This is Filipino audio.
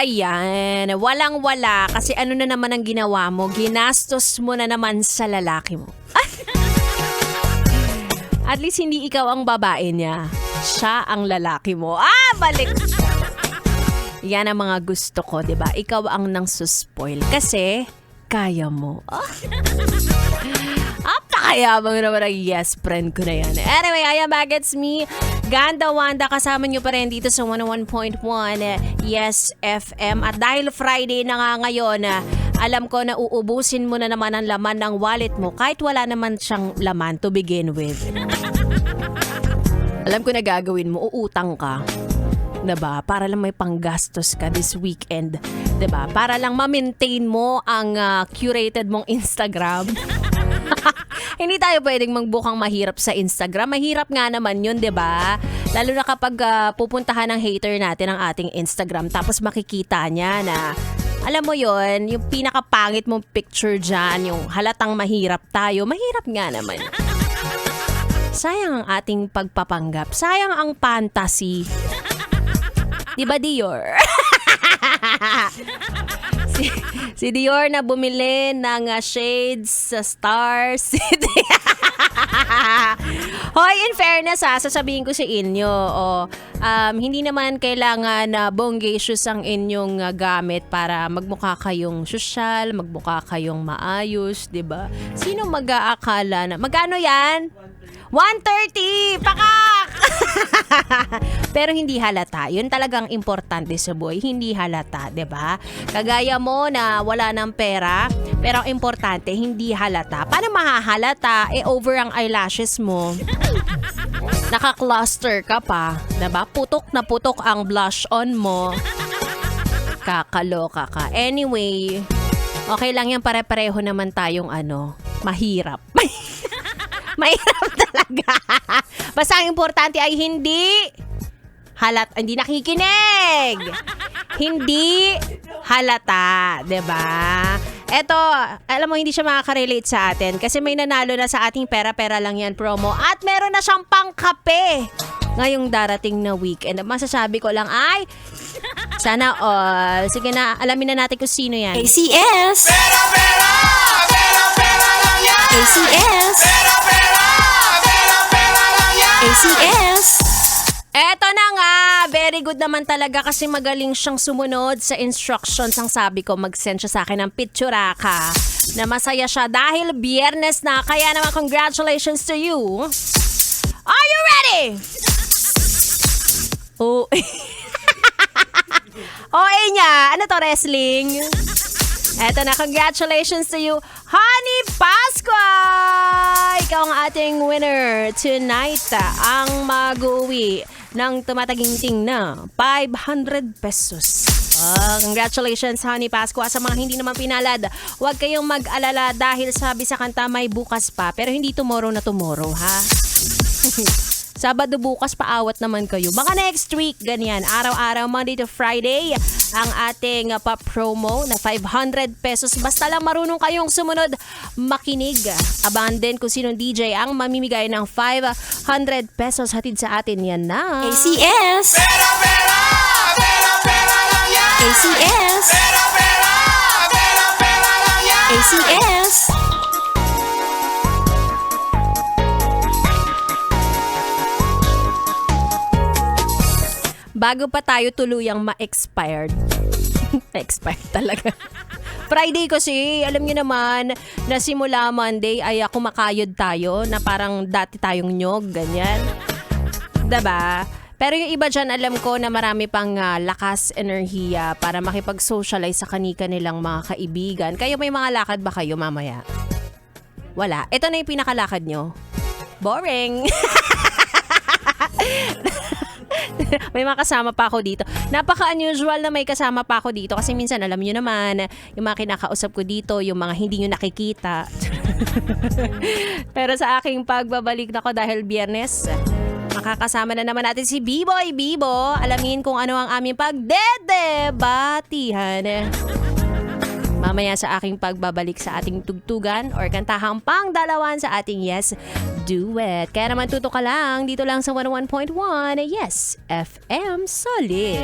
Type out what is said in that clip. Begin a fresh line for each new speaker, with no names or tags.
Ayan, walang-wala kasi ano na naman ang ginawa mo, ginastos mo na naman sa lalaki mo. At least hindi ikaw ang babae niya, siya ang lalaki mo. Balik! Yan ang mga gusto ko, diba? Ikaw ang nang suspoil kasi kaya mo. Apakayabang naman ang yes friend ko na yan. Anyway, I am back. It's me, Ganda Wanda. Kasama nyo pa rin dito sa 101.1 Yes FM. At dahil Friday na nga ngayon, alam ko na uubusin mo na naman ang laman ng wallet mo kahit wala naman siyang laman to begin with. Alam ko na gagawin mo, uutang ka. Diba? Para lang may panggastos ka this weekend. Diba? Para lang ma-maintain mo ang curated mong Instagram. Hindi tayo pwedeng magbukang mahirap sa Instagram. Mahirap nga naman yun, diba? Lalo na kapag pupuntahan ng hater natin ang ating Instagram. Tapos makikita niya na, alam mo yon, yung pinakapangit mong picture dyan, yung halatang mahirap tayo. Mahirap nga naman. Sayang ang ating pagpapanggap. Sayang ang fantasy. Diba, Dior? si Dior na bumili ng shades sa Star City. Hoy, in fairness sasabihin ko sa inyo, hindi naman kailangan na bonggacious ang inyong gamit para magmukha kayong sosyal, magmukha kayong maayos, 'di ba? Sino mag-aakala na magkano 'yan? 130! Pakak! Pero hindi halata. Yun talagang importante sa buhay. Hindi halata, 'di ba? Kagaya mo na wala ng pera, pero ang importante, hindi halata. Paano mahahalata? Over ang eyelashes mo. Naka-cluster ka pa, 'di ba? Putok na putok ang blush on mo. Kakaloka ka. Anyway, okay lang yan, pare-pareho naman tayong mahirap. Mahirap talaga. Basta ang importante ay hindi nakikinig. Hindi halata, 'di ba? Eto, alam mo, hindi siya makaka-relate sa atin kasi may nanalo na sa ating pera-pera lang yan promo at meron na siyang pangkape ngayong darating na weekend. Masasabi ko lang ay sana all. Sige na, alamin na natin kung sino yan.
ACS! Pera, pera! Pera, pera lang yan! ACS! Pera, pera! Pera, pera lang yan! ACS!
Eto na nga, very good naman talaga kasi magaling siyang sumunod sa instructions. Ang sabi ko, mag-send siya sa akin ng picturaka na masaya siya dahil biyernes na. Kaya naman, congratulations to you. Are you ready? Oh. OA niya. Ano to, wrestling? Eto na, congratulations to you, Honey Pasqua! Ikaw ang ating winner tonight. Ang mag-uwi ng tumataginting na 500 pesos. Congratulations, Honey Pasqua. Sa mga hindi naman pinalad, huwag kayong mag-alala dahil sabi sa kanta may bukas pa. Pero hindi tomorrow na tomorrow, ha? Sabado bukas paawat naman kayo. Baka next week, ganyan. Araw-araw, Monday to Friday, ang ating pa-promo na 500 pesos. Basta lang marunong kayong sumunod, makinig. Abangan din kung sinong DJ ang mamimigay ng 500 pesos. Hatid sa atin yan na
ACS!
Pera, pera! Pera, pera lang yan!
ACS!
Pera, pera! Pera, pera lang yan!
ACS!
bago pa tayo tuluyang ma-expired. Expired talaga. Friday kasi, alam niyo naman, na simula Monday ay kumakayod tayo na parang dati tayong nyog, ganyan. Diba? Pero yung iba dyan, alam ko na marami pang lakas, enerhiya para makipag-socialize sa kanika nilang mga kaibigan. Kayo may mga lakad ba kayo mamaya? Wala. Ito na yung pinakalakad nyo. Boring. May mga kasama pa ako dito. Napaka-unusual na may kasama pa ako dito kasi minsan alam nyo naman, yung mga kinakausap ko dito, yung mga hindi nyo nakikita. Pero sa aking pagbabalik na ko dahil Biyernes, makakasama na naman natin si B-Boy Bibo. Alamin kung ano ang aming pagdedebatihan. Mamaya sa aking pagbabalik sa ating tugtugan or kantahang pang-dalawan sa ating Yes Duet. Kaya naman tuto ka lang dito lang sa 101.1 Yes FM Solid.